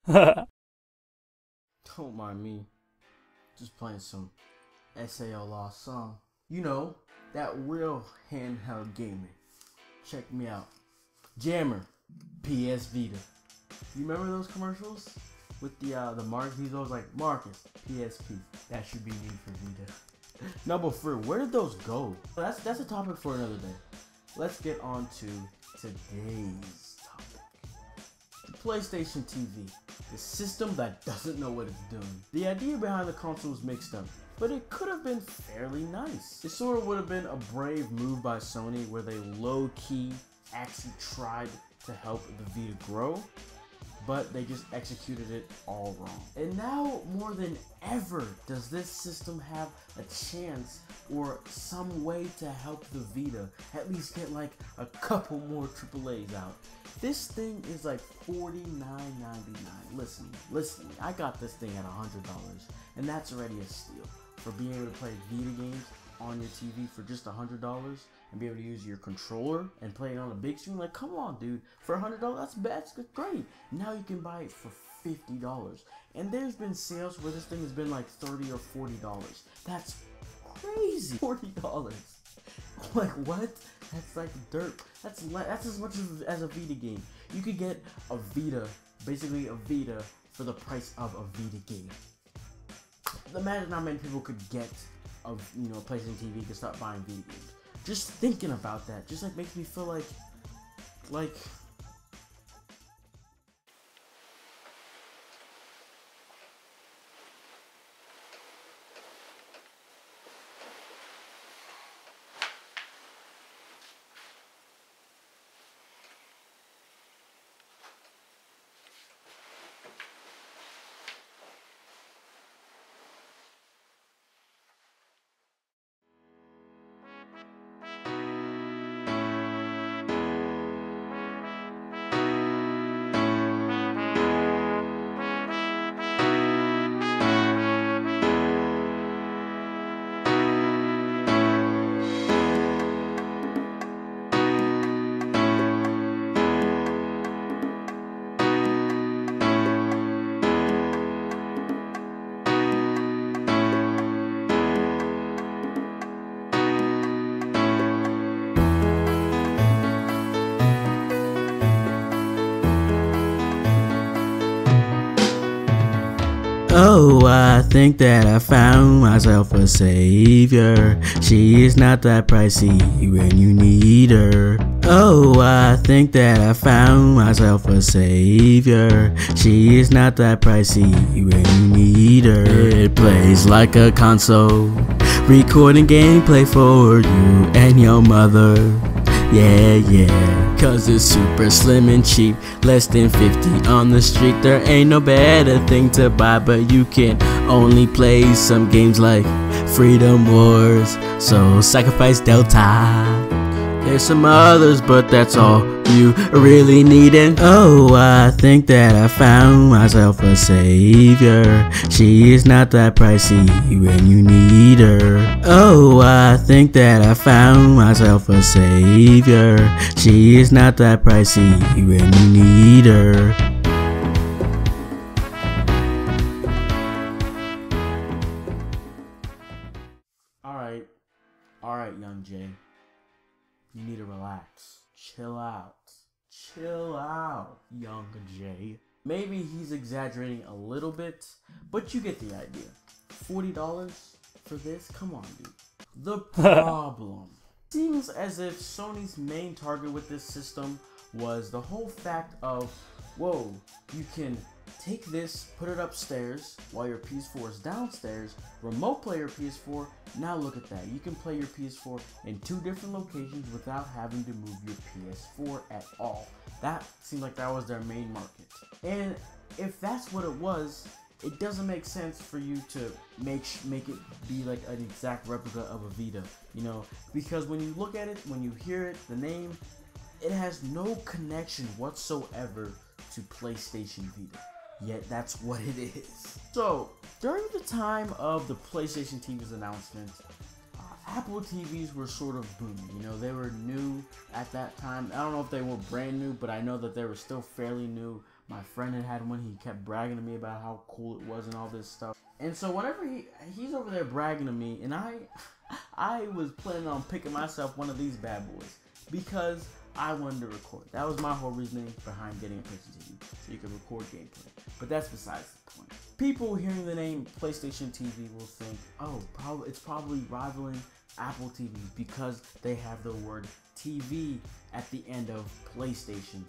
Don't mind me. Just playing some SAO Lost song. You know, that real handheld gaming. Check me out. Jammer, PS Vita. You remember those commercials? With the Marcus, he's always like, Marcus, PSP. That should be needed for Vita. No, but for where did those go? That's a topic for another day. Let's get on to today's topic. The PlayStation TV. The system that doesn't know what it's doing. The idea behind the console was mixed up, but it could have been fairly nice. It sort of would have been a brave move by Sony where they low-key actually tried to help the Vita grow, but they just executed it all wrong. And now more than ever does this system have a chance or some way to help the Vita at least get like a couple more AAAs out. This thing is like $49.99. Listen, I got this thing at $100, and that's already a steal. For being able to play Vita games on your TV for just $100 and be able to use your controller and play it on a big screen, like, come on, dude. For $100, that's great. Now you can buy it for $50. And there's been sales where this thing has been like $30 or $40. That's crazy. $40. Like, what? That's like dirt. That's as much as a Vita game. You could get a Vita, basically a Vita, for the price of a Vita game. Imagine how many people could get a PlayStation TV could start buying Vita games. Just thinking about that just like makes me feel like oh, I think that I found myself a savior. She is not that pricey when you need her. Oh, I think that I found myself a savior. She is not that pricey when you need her. It plays like a console, recording gameplay for you and your mother. Yeah, cause it's super slim and cheap, less than 50 on the street. There ain't no better thing to buy, but you can only play some games like Freedom Wars, so sacrifice Delta. There's some others, but that's all you really need. And oh, I think that I found myself a savior. She is not that pricey when you need her. Oh, I think that I found myself a savior. She is not that pricey when you need her. Alright, young Jay. You need to relax. Chill out, young Jay. Maybe he's exaggerating a little bit, but you get the idea. $40 for this? Come on, dude. The problem seems as if Sony's main target with this system was the whole fact of, whoa, you can take this, put it upstairs while your PS4 is downstairs, remote play your PS4. Now look at that. You can play your PS4 in 2 different locations without having to move your PS4 at all. That seemed like that was their main market. And if that's what it was, it doesn't make sense for you to make it be like an exact replica of a Vita, because when you look at it, when you hear it, the name, it has no connection whatsoever to PlayStation Vita. Yet that's what it is. So, during the time of the PlayStation TV's announcement, Apple TVs were sort of booming. They were new at that time. I don't know if they were brand new, but I know that they were still fairly new My friend had one. He kept bragging to me about how cool it was and all this stuff. And so whenever he's over there bragging to me, and I was planning on picking myself one of these bad boys because I wanted to record. That was my whole reasoning behind getting a PlayStation TV, so you can record gameplay. But that's besides the point. People hearing the name PlayStation TV will think, oh, it's probably rivaling Apple TVs because they have the word TV at the end of PlayStation.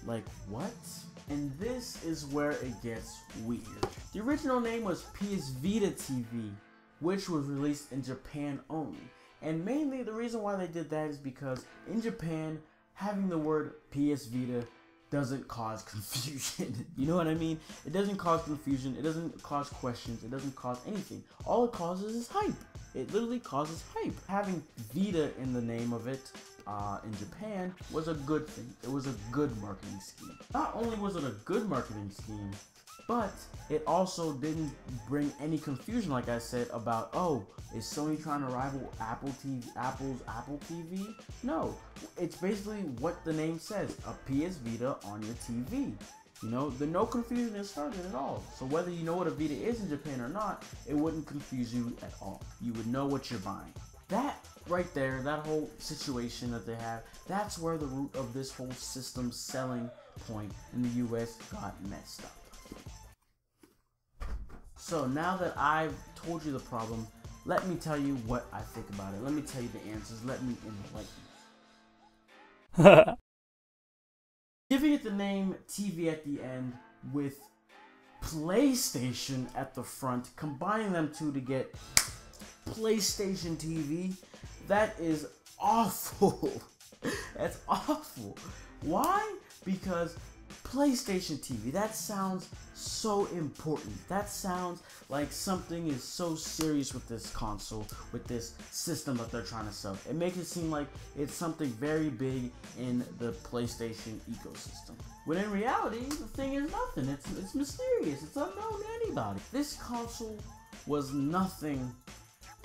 Like, what? And this is where it gets weird. The original name was PS Vita TV, which was released in Japan only. And mainly the reason why they did that is because in Japan, having the word PS Vita doesn't cause confusion. You know what I mean? It doesn't cause confusion. It doesn't cause questions. It doesn't cause anything. All it causes is hype. It literally causes hype. Having Vita in the name of it in Japan was a good thing. It was a good marketing scheme. Not only was it a good marketing scheme, but it also didn't bring any confusion, like I said, about, oh, is Sony trying to rival Apple's Apple TV? No, it's basically what the name says, a PS Vita on your TV. You know, no confusion is started at all. So whether you know what a Vita is in Japan or not, it wouldn't confuse you at all. You would know what you're buying. That right there, that whole situation that they have, that's where the root of this whole system selling point in the US got messed up. So now that I've told you the problem, let me tell you what I think about it. Let me tell you the answers. Let me enlighten you. Giving it the name TV at the end with PlayStation at the front, combining them two to get PlayStation TV, that is awful. That's awful. Why? Because PlayStation TV, that sounds so important. That sounds like something is so serious with this console, with this system that they're trying to sell. It makes it seem like it's something very big in the PlayStation ecosystem. When in reality, the thing is nothing. It's mysterious. It's unknown to anybody. This console was nothing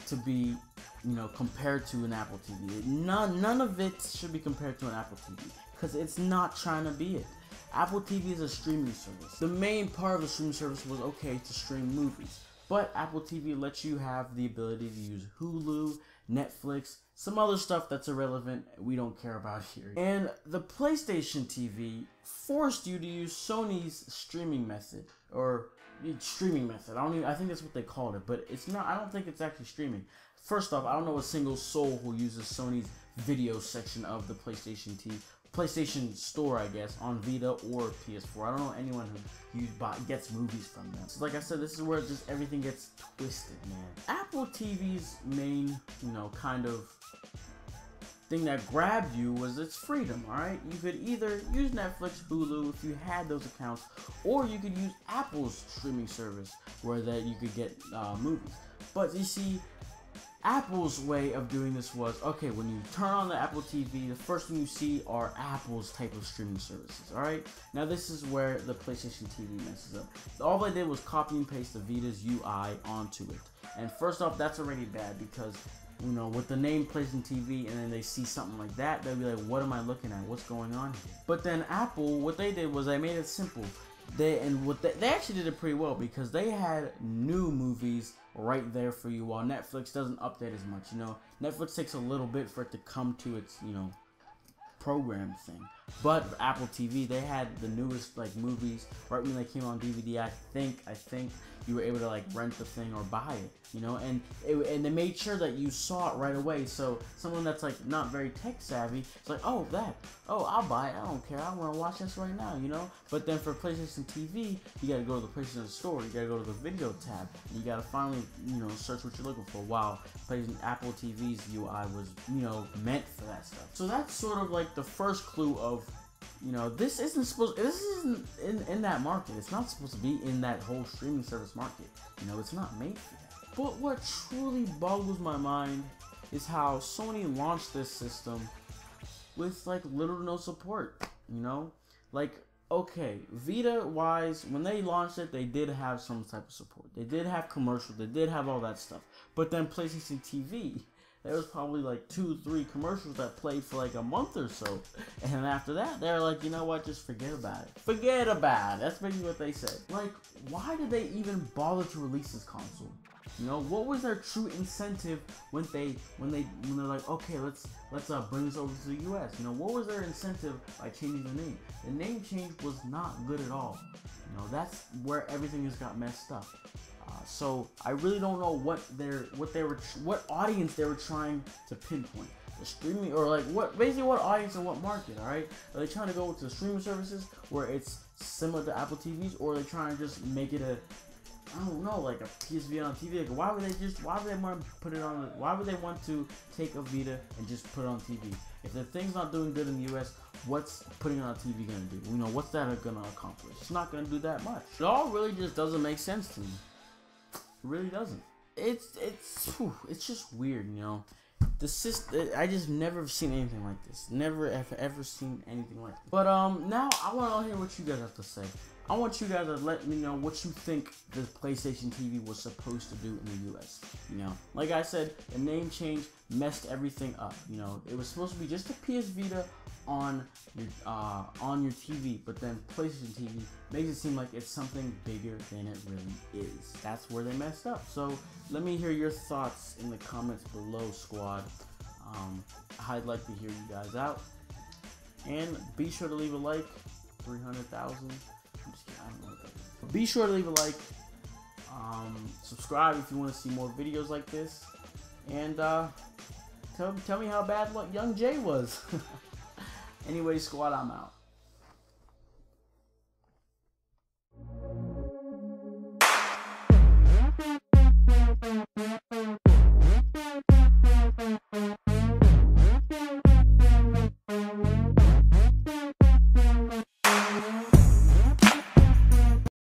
to be, you know, compared to an Apple TV. None of it should be compared to an Apple TV because it's not trying to be it. Apple TV is a streaming service. The main part of the streaming service was okay to stream movies, but Apple TV lets you have the ability to use Hulu, Netflix, some other stuff that's irrelevant we don't care about here. And the PlayStation TV forced you to use Sony's streaming method, or streaming method. I think that's what they called it, but it's not. I don't think it's actually streaming. First off, I don't know a single soul who uses Sony's video section of the PlayStation Store, I guess, on Vita or PS4. I don't know anyone who gets movies from them. So like I said, this is where just everything gets twisted, man. Apple TV's main, you know, kind of thing that grabbed you was its freedom, alright? You could either use Netflix, Hulu, if you had those accounts, or you could use Apple's streaming service, where that you could get movies. But you see, Apple's way of doing this was, okay, when you turn on the Apple TV, the first thing you see are Apple's type of streaming services, alright? Now this is where the PlayStation TV messes up. All they did was copy and paste the Vita's UI onto it. And first off, that's already bad because, you know, with the name PlayStation TV and then they see something like that, they'll be like, what am I looking at? What's going on here? But then Apple, what they did was they made it simple. They actually did it pretty well because they had new movies right there for you, while Netflix doesn't update as much. You know, Netflix takes a little bit for it to come to its, you know, program thing. But Apple TV, they had the newest like movies right when they came on DVD. I think you were able to like rent the thing or buy it, you know, and they made sure that you saw it right away. So someone that's like not very tech savvy, it's like, oh, I'll buy it. I don't care. I want to watch this right now, you know. But then for PlayStation TV, you gotta go to the PlayStation Store. You gotta go to the video tab. And you gotta finally, you know, search what you're looking for. Wow, Apple TV's UI was, you know, meant for that stuff. So that's sort of like the first clue of, you know, this isn't in that market. It's not supposed to be in that whole streaming service market. You know, it's not made for that. But what truly boggles my mind is how Sony launched this system with like little to no support. You know, like, okay, Vita wise, when they launched it, they did have some type of support. They did have commercials. They did have all that stuff. But then PlayStation TV, there was probably like 2-3 commercials that played for like a month or so, and after that they're like, you know what, just forget about it. Forget about it. That's basically what they said. Like, why did they even bother to release this console? You know, what was their true incentive when they're like, okay, let's bring this over to the U.S. You know, what was their incentive by changing the name? The name change was not good at all. You know, that's where everything just got messed up. So I really don't know what audience they were trying to pinpoint. The streaming, or like basically what audience and what market? All right, are they trying to go to the streaming services where it's similar to Apple TVs, or are they trying to just make it I don't know, like a PS Vita on TV? Like, why would they want to put it on? Why would they want to take a Vita and just put it on TV? If the thing's not doing good in the US, what's putting it on TV gonna do? You know, what's that gonna accomplish? It's not gonna do that much. It all really just doesn't make sense to me. It really doesn't. It's just weird, you know. The system, I just never seen anything like this. Never ever seen anything like this. But now I want to hear what you guys have to say. I want you guys to let me know what you think the PlayStation TV was supposed to do in the US. You know, like I said, the name change messed everything up. You know, it was supposed to be just a PS Vita on your TV, but then PlayStation TV makes it seem like it's something bigger than it really is. That's where they messed up. So let me hear your thoughts in the comments below, squad. I'd like to hear you guys out, and be sure to leave a like. 300,000. I'm just kidding. I don't know what that is. Be sure to leave a like. Subscribe if you want to see more videos like this, and tell me how bad Young Jay was. Anyway, squad, I'm out.